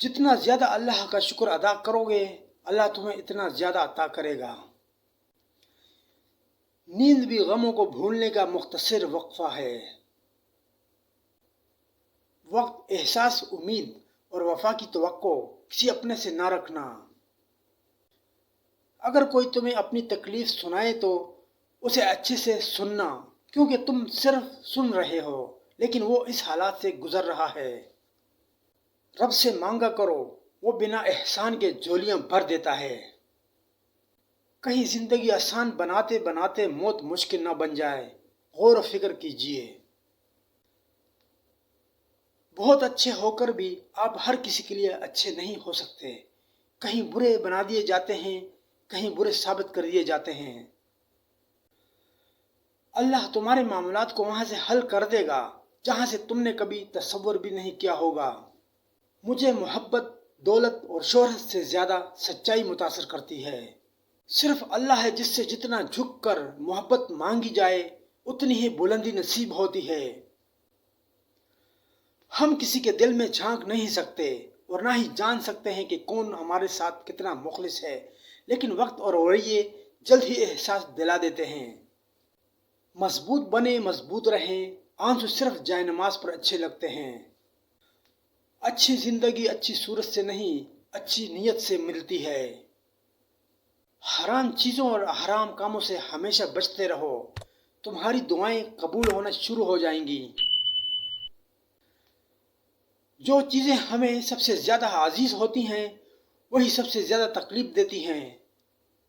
جتنا زیادہ اللہ کا شکر ادا کرو گے اللہ تمہیں اتنا زیادہ عطا کرے گا۔ نیند بھی غموں کو بھولنے کا مختصر وقفہ ہے۔ وقت، احساس، امید اور وفا کی توقع کسی اپنے سے نہ رکھنا۔ اگر کوئی تمہیں اپنی تکلیف سنائے تو اسے اچھے سے سننا، کیونکہ تم صرف سن رہے ہو لیکن وہ اس حالات سے گزر رہا ہے۔ رب سے مانگا کرو، وہ بنا احسان کے جھولیاں بھر دیتا ہے۔ کہیں زندگی آسان بناتے بناتے موت مشکل نہ بن جائے، غور و فکر کیجیے۔ بہت اچھے ہو کر بھی آپ ہر کسی کے لیے اچھے نہیں ہو سکتے۔ کہیں برے بنا دیے جاتے ہیں، کہیں برے ثابت کر دیے جاتے ہیں۔ اللہ تمہارے معاملات کو وہاں سے حل کر دے گا جہاں سے تم نے کبھی تصور بھی نہیں کیا ہوگا۔ مجھے محبت، دولت اور شہرت سے زیادہ سچائی متاثر کرتی ہے۔ صرف اللہ ہے جس سے جتنا جھک کر محبت مانگی جائے اتنی ہی بلندی نصیب ہوتی ہے۔ ہم کسی کے دل میں جھانک نہیں سکتے اور نہ ہی جان سکتے ہیں کہ کون ہمارے ساتھ کتنا مخلص ہے، لیکن وقت اور رویے جلد ہی احساس دلا دیتے ہیں۔ مضبوط بنے، مضبوط رہیں، آنسو صرف جائے نماز پر اچھے لگتے ہیں۔ اچھی زندگی اچھی صورت سے نہیں، اچھی نیت سے ملتی ہے۔ حرام چیزوں اور حرام کاموں سے ہمیشہ بچتے رہو، تمہاری دعائیں قبول ہونا شروع ہو جائیں گی۔ جو چیزیں ہمیں سب سے زیادہ عزیز ہوتی ہیں وہی سب سے زیادہ تکلیف دیتی ہیں۔